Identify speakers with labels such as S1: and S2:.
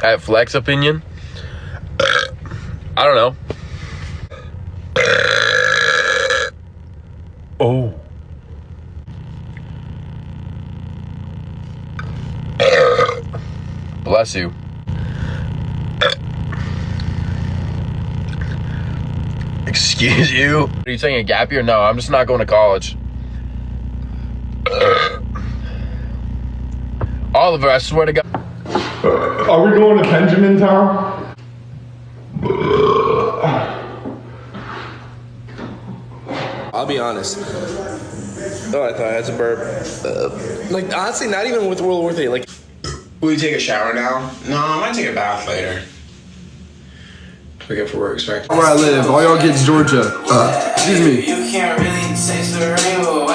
S1: At Flex opinion, I don't know. Oh. Bless you. Excuse you? Are you taking a gap year? No, I'm just not going to college. Oliver, I swear to God.
S2: Are we going to Benjamin Town?
S3: I'll be honest. Oh, I thought I had to burp. Like, honestly, not even with World War III. Like,
S4: will you take a shower now? No, I might take a bath later. We get for work, expect.
S2: Where I live, all y'all kids Georgia. Excuse me.
S5: You can't really taste the rainbow.